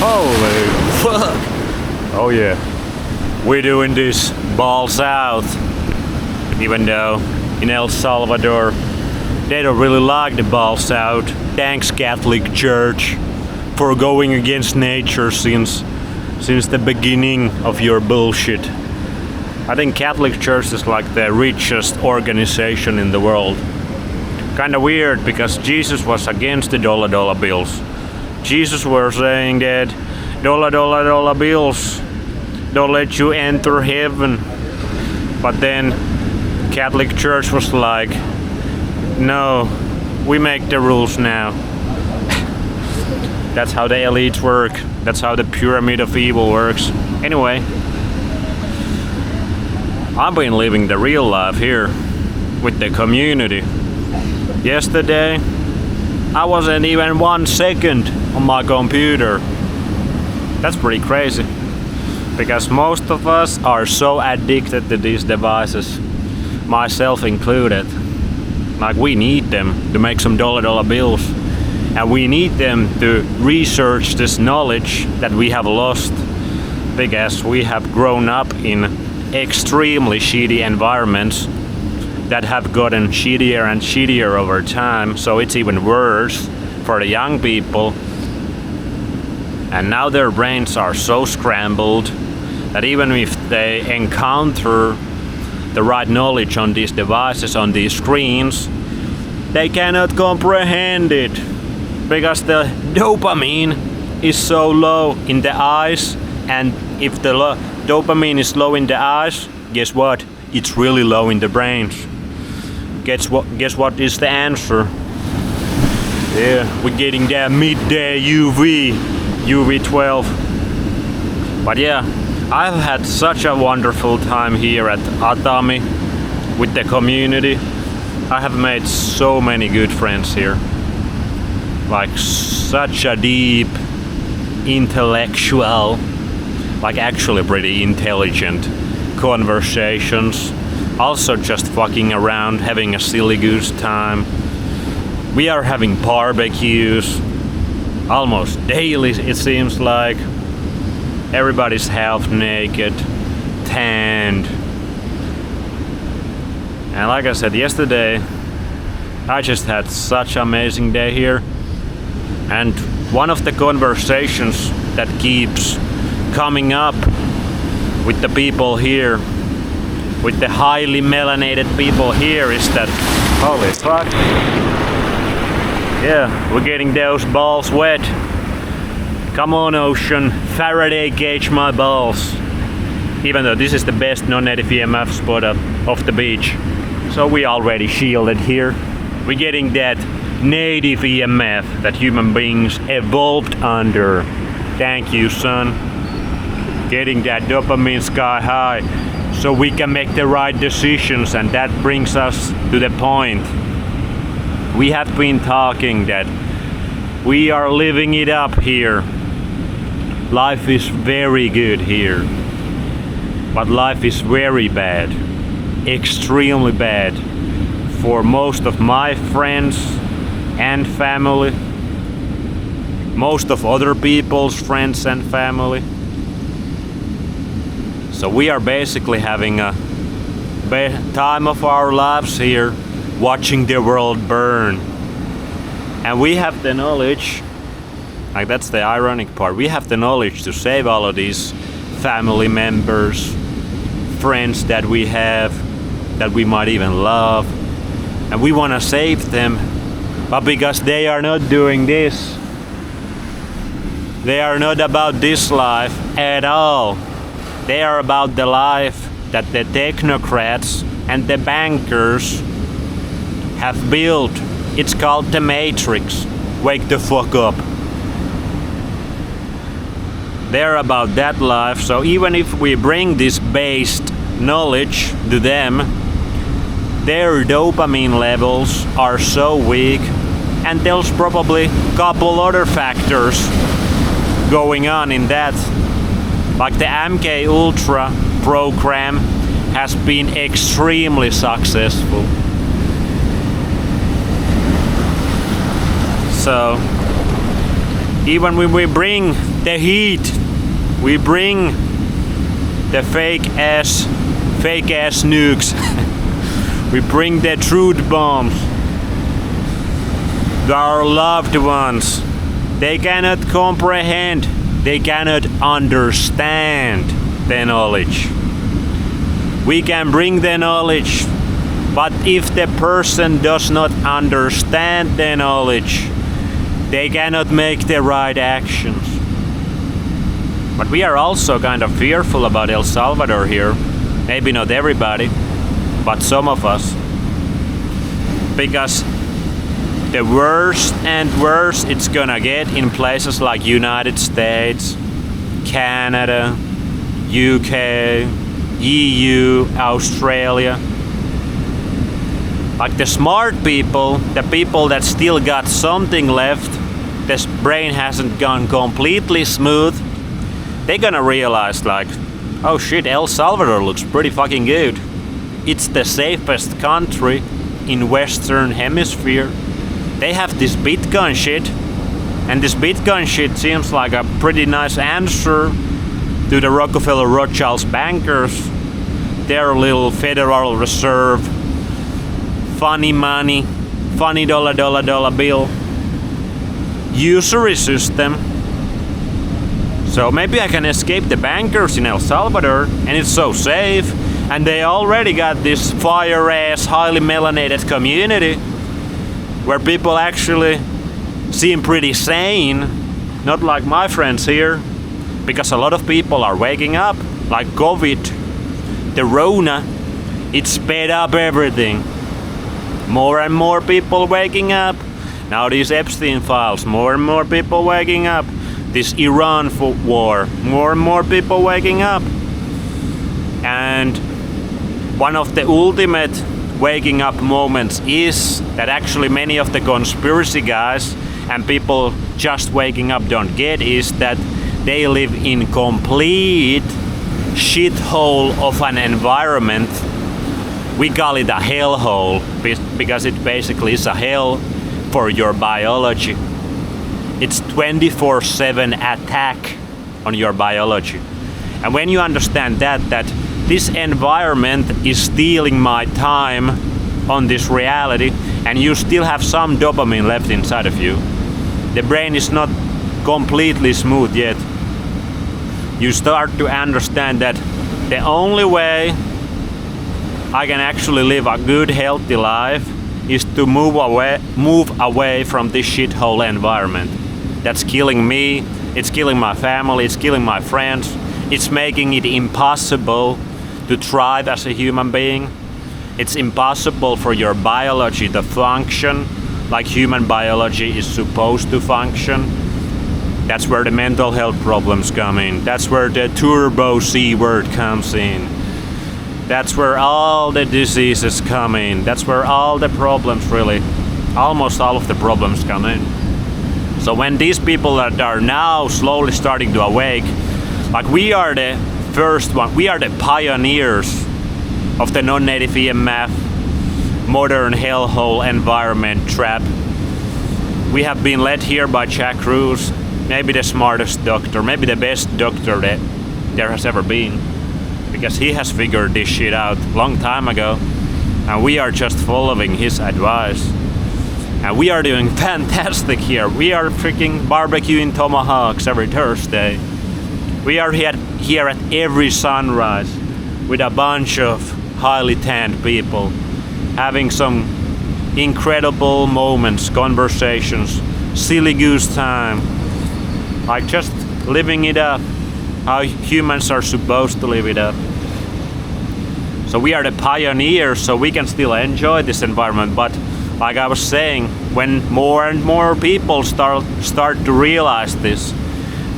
Holy fuck! Oh yeah. We're doing this balls out. Even though in El Salvador they don't really like the balls out. Thanks Catholic Church for going against nature since the beginning of your bullshit. I think Catholic Church is like the richest organization in the world. Kinda weird because Jesus was against the dollar bills. Jesus was saying that dollar bills don't let you enter heaven. But then Catholic Church was like, no, we make the rules now. That's how the elites work. That's how the pyramid of evil works. Anyway, I've been living the real life here with the community. Yesterday, I wasn't even 1 second on my computer. That's pretty crazy. Because most of us are so addicted to these devices, myself included. Like we need them to make some dollar bills. And we need them to research this knowledge that we have lost because we have grown up in extremely shitty environments that have gotten shittier and shittier over time, so it's even worse for the young people. And now their brains are so scrambled that even if they encounter the right knowledge on these devices, on these screens, they cannot comprehend it. Because the dopamine is so low in the eyes, and if the dopamine is low in the eyes, guess what? It's really low in the brains. Guess what is the answer? Yeah, we're getting that midday UV12. But yeah, I've had such a wonderful time here at Atami with the community. I have made so many good friends here. Like such a deep, intellectual, like actually pretty intelligent conversations. Also just fucking around, having a silly goose time. We are having barbecues almost daily, it seems like. Everybody's half naked, tanned. And like I said yesterday, I just had such an amazing day here. And one of the conversations that keeps coming up with the people here, with the highly melanated people here, is that, holy fuck, yeah, we're getting those balls wet. Come on, ocean, Faraday cage my balls. Even though this is the best non-native EMF spot of the beach. So we already shielded here. We're getting that native EMF that human beings evolved under. Thank you, son. Getting that dopamine sky high so we can make the right decisions, and that brings us to the point. We have been talking that we are living it up here. Life is very good here, but life is very bad, extremely bad for most of my friends and family, most of other people's friends and family. So we are basically having a time of our lives here, watching the world burn. And we have the knowledge, like that's the ironic part, we have the knowledge to save all of these family members, friends that we have, that we might even love, and we want to save them. But because they are not doing this, they are not about this life at all. They are about the life that the technocrats and the bankers have built. It's called the Matrix. Wake the fuck up. They're about that life, so even if we bring this based knowledge to them, their dopamine levels are so weak, and there's probably a couple other factors going on in that. Like the MK Ultra program has been extremely successful. So Even when we bring the heat, we bring the fake ass nukes. We bring the truth bombs to our loved ones. They cannot comprehend, they cannot understand the knowledge. We can bring the knowledge, but if the person does not understand the knowledge, they cannot make the right actions. But we are also kind of fearful about El Salvador here. Maybe not everybody, but some of us. Because the worse and worse it's gonna get in places like United States, Canada, UK, EU, Australia. Like the smart people, the people that still got something left, this brain hasn't gone completely smooth, they're gonna realize like, oh shit, El Salvador looks pretty fucking good. It's the safest country in Western Hemisphere. They have this Bitcoin shit, and this Bitcoin shit seems like a pretty nice answer to the Rockefeller Rothschilds bankers, their little Federal Reserve, funny money, funny dollar bill, usury system. So maybe I can escape the bankers in El Salvador, and it's so safe, and they already got this fire-ass, highly melanated community where people actually seem pretty sane, not like my friends here, because a lot of people are waking up, like COVID, the Rona, it sped up everything. More and more people waking up. Now these Epstein files, more and more people waking up. This Iran war, more and more people waking up. And one of the ultimate waking up moments is that actually many of the conspiracy guys and people just waking up don't get is that they live in complete shithole of an environment. We call it a hellhole because it basically is a hell for your biology. It's 24/7 attack on your biology. And when you understand that this environment is stealing my time on this reality, and you still have some dopamine left inside of you, the brain is not completely smooth yet. You start to understand that the only way I can actually live a good, healthy life is to move away from this shithole environment. That's killing me, it's killing my family, it's killing my friends, it's making it impossible to thrive as a human being. It's impossible for your biology to function like human biology is supposed to function. That's where the mental health problems come in. That's where the turbo C word comes in. That's where all the diseases come in. That's where all the problems really, almost all of the problems come in. So when these people that are now slowly starting to awake, like we are the first one, we are the pioneers of the non-native EMF, modern hellhole environment trap. We have been led here by Jack Kruse, maybe the smartest doctor, maybe the best doctor that there has ever been, because he has figured this shit out long time ago, and we are just following his advice. And we are doing fantastic here. We are freaking barbecuing tomahawks every Thursday. We are here at every sunrise with a bunch of highly tanned people, having some incredible moments, conversations, silly goose time, like just living it up, how humans are supposed to live it up. So we are the pioneers, so we can still enjoy this environment. But like I was saying, when more and more people start to realize this,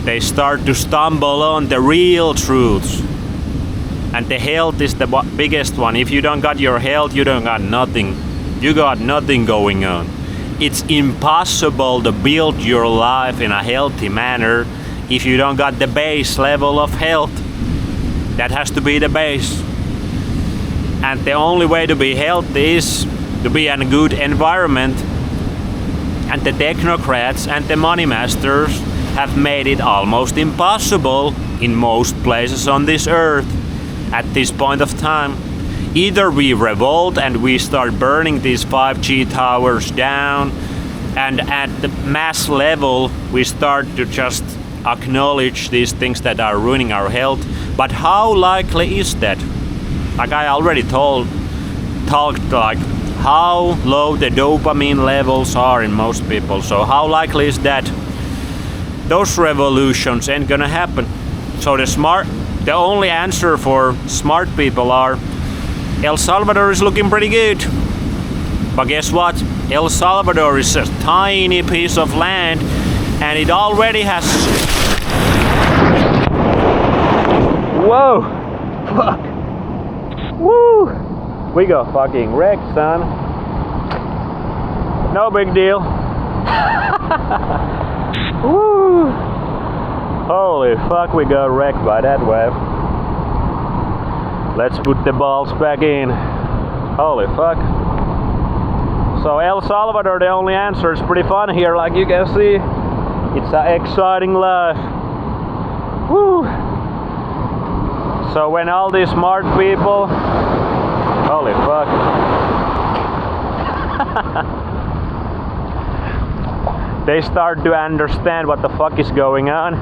they start to stumble on the real truths. And the health is the biggest one. If you don't got your health, you don't got nothing. You got nothing going on. It's impossible to build your life in a healthy manner if you don't got the base level of health. That has to be the base. And the only way to be healthy is to be in a good environment. And the technocrats and the money masters, have made it almost impossible in most places on this earth at this point of time. Either we revolt and we start burning these 5G towers down, and at the mass level we start to just acknowledge these things that are ruining our health. But how likely is that? Like I already talked like how low the dopamine levels are in most people. So how likely is that those revolutions ain't gonna happen? So the only answer for smart people are El Salvador is looking pretty good. But guess what? El Salvador is a tiny piece of land and it already has... Whoa! Fuck! Woo! We got fucking wrecked, son. No big deal. Woo! Holy fuck, we got wrecked by that wave. Let's put the balls back in. Holy fuck. So El Salvador, the only answer is pretty fun here, like you can see. It's an exciting life. Woo! So when all these smart people... Holy fuck. They start to understand what the fuck is going on.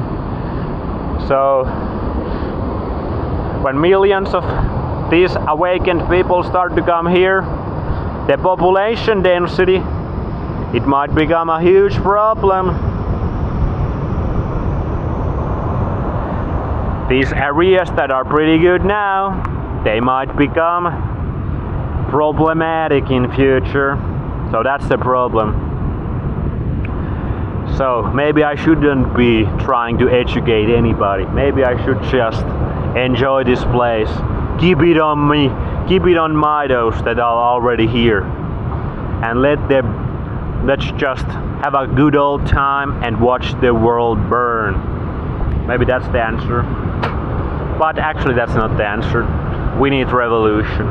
So when millions of these awakened people start to come here, the population density, it might become a huge problem. These areas that are pretty good now, they might become problematic in future. So that's the problem. So maybe I shouldn't be trying to educate anybody. Maybe I should just enjoy this place. Keep it on me. Keep it on my those that are already here. And let's just have a good old time and watch the world burn. Maybe that's the answer. But actually that's not the answer. We need revolution.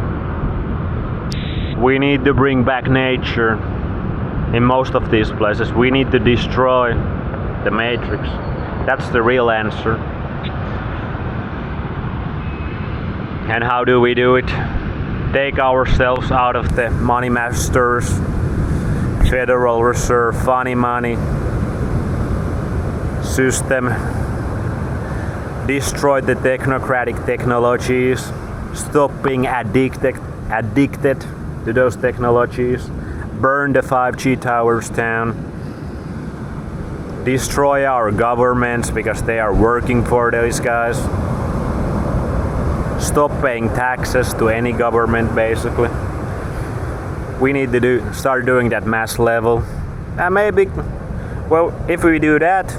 We need to bring back nature. In most of these places, we need to destroy the matrix. That's the real answer. And how do we do it? Take ourselves out of the money masters, Federal Reserve, funny money system. Destroy the technocratic technologies. Stop being addicted to those technologies. Burn the 5G towers down. Destroy our governments because they are working for these guys. Stop paying taxes to any government basically. We need to start doing that mass level. And maybe, well, if we do that,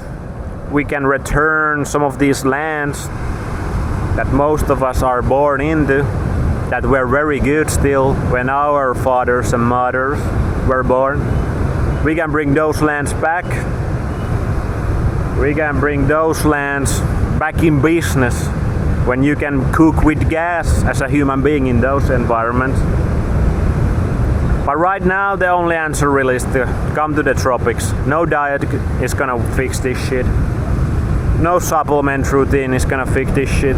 we can return some of these lands that most of us are born into, that were very good still when our fathers and mothers were born. We can bring those lands back. We can bring those lands back in business when you can cook with gas as a human being in those environments. But right now the only answer really is to come to the tropics. No diet is gonna fix this shit. No supplement routine is gonna fix this shit.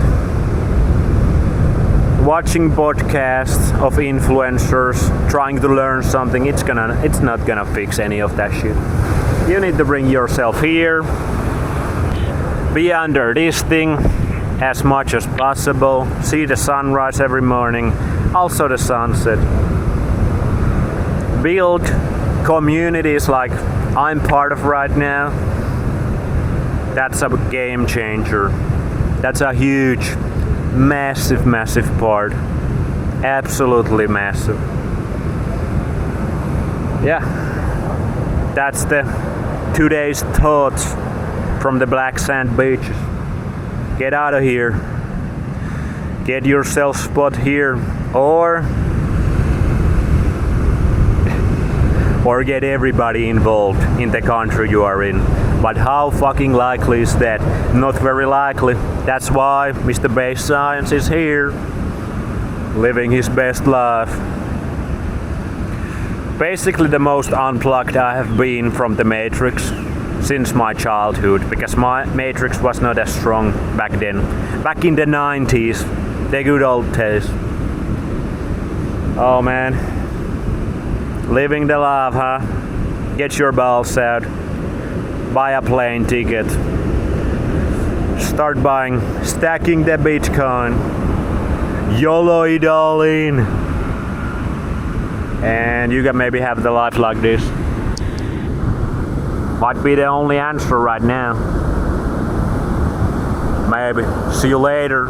Watching podcasts of influencers trying to learn something, it's not gonna fix any of that shit. You need to bring yourself here, be under this thing as much as possible, see the sunrise every morning, also the sunset. Build communities like I'm part of right now. That's a game changer. That's a huge, massive part. Absolutely massive. Yeah. That's the today's thoughts from the black sand beaches. Get out of here. Get yourself spot here or get everybody involved in the country you are in. But how fucking likely is that? Not very likely. That's why Mr. Base Science is here, living his best life. Basically the most unplugged I have been from the Matrix since my childhood, because my Matrix was not as strong back then. Back in the 90s, the good old days. Oh man, living the life, huh? Get your balls out, buy a plane ticket, start buying, stacking the Bitcoin, YOLO it all in, and you can maybe have the life like this. Might be the only answer right now. Maybe. See you later.